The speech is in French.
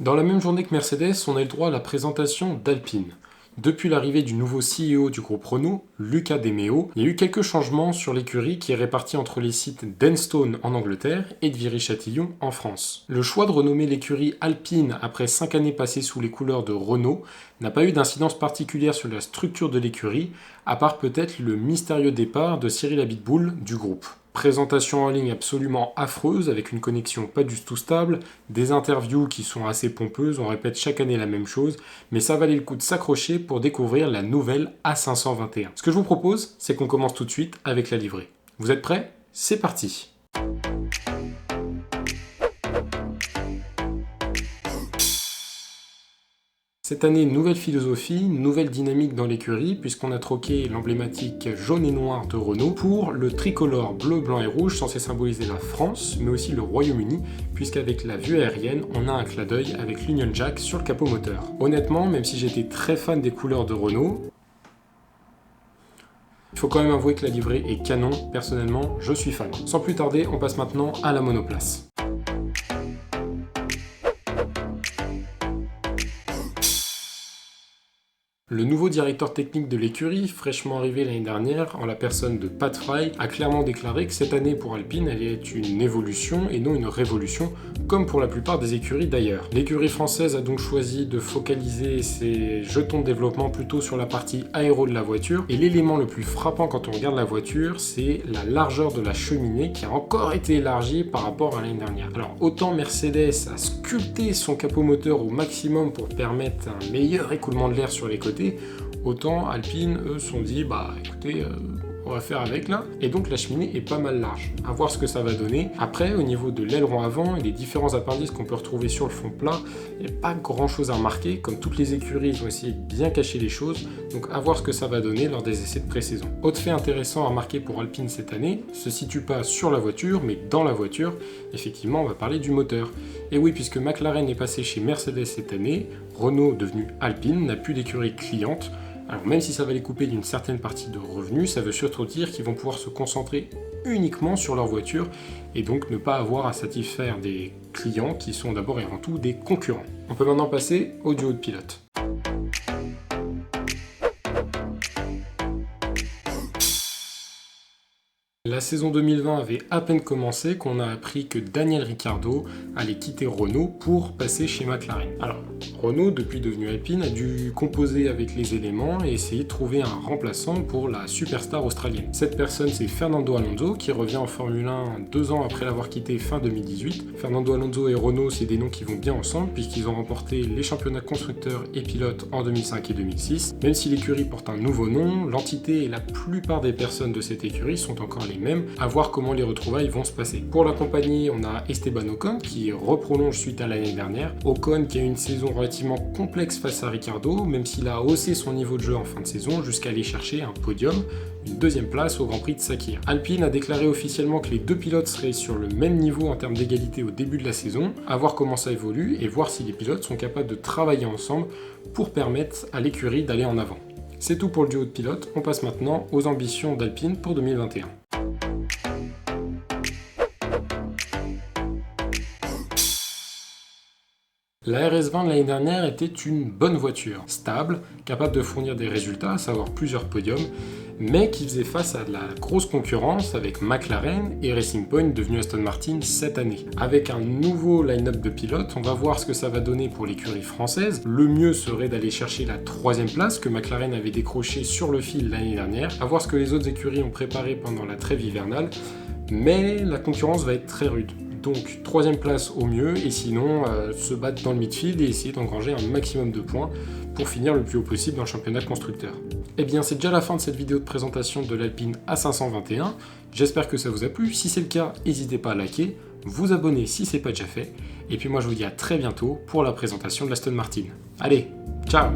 Dans la même journée que Mercedes, on a eu le droit à la présentation d'Alpine. Depuis l'arrivée du nouveau CEO du groupe Renault, Luca De Meo, il y a eu quelques changements sur l'écurie qui est répartie entre les sites d'Enstone en Angleterre et de Viry-Châtillon en France. Le choix de renommer l'écurie Alpine après 5 années passées sous les couleurs de Renault n'a pas eu d'incidence particulière sur la structure de l'écurie, à part peut-être le mystérieux départ de Cyril Abiteboul du groupe. Présentation en ligne absolument affreuse, avec une connexion pas du tout stable, des interviews qui sont assez pompeuses, on répète chaque année la même chose, mais ça valait le coup de s'accrocher pour découvrir la nouvelle A521. Ce que je vous propose, c'est qu'on commence tout de suite avec la livrée. Vous êtes prêts ? C'est parti ! Cette année, nouvelle philosophie, nouvelle dynamique dans l'écurie, puisqu'on a troqué l'emblématique jaune et noir de Renault pour le tricolore bleu, blanc et rouge, censé symboliser la France, mais aussi le Royaume-Uni, puisqu'avec la vue aérienne, on a un clin d'œil avec l'Union Jack sur le capot moteur. Honnêtement, même si j'étais très fan des couleurs de Renault, il faut quand même avouer que la livrée est canon, personnellement, je suis fan. Sans plus tarder, on passe maintenant à la monoplace. Le nouveau directeur technique de l'écurie, fraîchement arrivé l'année dernière, en la personne de Pat Fry, a clairement déclaré que cette année pour Alpine allait être une évolution et non une révolution, comme pour la plupart des écuries d'ailleurs. L'écurie française a donc choisi de focaliser ses jetons de développement plutôt sur la partie aéro de la voiture, et l'élément le plus frappant quand on regarde la voiture, c'est la largeur de la cheminée qui a encore été élargie par rapport à l'année dernière. Alors autant Mercedes a sculpté son capot moteur au maximum pour permettre un meilleur écoulement de l'air sur les côtés, autant Alpine, eux, se sont dit, écoutez, on va faire avec là. Et donc la cheminée est pas mal large. À voir ce que ça va donner. Après, au niveau de l'aileron avant et des différents appendices qu'on peut retrouver sur le fond plat, il n'y a pas grand chose à remarquer. Comme toutes les écuries, ils ont essayé de bien cacher les choses. Donc à voir ce que ça va donner lors des essais de pré-saison. Autre fait intéressant à remarquer pour Alpine cette année, se situe pas sur la voiture, mais dans la voiture. Effectivement, on va parler du moteur. Et oui, puisque McLaren est passé chez Mercedes cette année, Renault, devenu Alpine, n'a plus d'écurie cliente. Alors même si ça va les couper d'une certaine partie de revenus, ça veut surtout dire qu'ils vont pouvoir se concentrer uniquement sur leur voiture et donc ne pas avoir à satisfaire des clients qui sont d'abord et avant tout des concurrents. On peut maintenant passer au duo de pilotes. La saison 2020 avait à peine commencé qu'on a appris que Daniel Ricciardo allait quitter Renault pour passer chez McLaren. Alors, Renault, depuis devenu Alpine, a dû composer avec les éléments et essayer de trouver un remplaçant pour la superstar australienne. Cette personne, c'est Fernando Alonso, qui revient en Formule 1 2 ans après l'avoir quitté fin 2018. Fernando Alonso et Renault, c'est des noms qui vont bien ensemble puisqu'ils ont remporté les championnats constructeurs et pilotes en 2005 et 2006. Même si l'écurie porte un nouveau nom, l'entité et la plupart des personnes de cette écurie sont encore les mêmes, à voir comment les retrouvailles vont se passer. Pour la compagnie, on a Esteban Ocon qui reprolonge suite à l'année dernière. Ocon qui a eu une saison relativement complexe face à Ricciardo, même s'il a haussé son niveau de jeu en fin de saison jusqu'à aller chercher un podium, une deuxième place au Grand Prix de Sakhir. Alpine a déclaré officiellement que les deux pilotes seraient sur le même niveau en termes d'égalité au début de la saison, à voir comment ça évolue et voir si les pilotes sont capables de travailler ensemble pour permettre à l'écurie d'aller en avant. C'est tout pour le duo de pilotes, on passe maintenant aux ambitions d'Alpine pour 2021. La RS20 de l'année dernière était une bonne voiture, stable, capable de fournir des résultats, à savoir plusieurs podiums, mais qui faisait face à de la grosse concurrence avec McLaren et Racing Point devenu Aston Martin cette année. Avec un nouveau line-up de pilotes, on va voir ce que ça va donner pour l'écurie française. Le mieux serait d'aller chercher la 3e place que McLaren avait décrochée sur le fil l'année dernière, à voir ce que les autres écuries ont préparé pendant la trêve hivernale, mais la concurrence va être très rude. Donc 3e place au mieux, et sinon se battre dans le midfield et essayer d'engranger un maximum de points pour finir le plus haut possible dans le championnat constructeur. Eh bien c'est déjà la fin de cette vidéo de présentation de l'Alpine A521, j'espère que ça vous a plu, si c'est le cas, n'hésitez pas à liker, vous abonner si c'est pas déjà fait, et puis moi je vous dis à très bientôt pour la présentation de l'Aston Martin. Allez, ciao!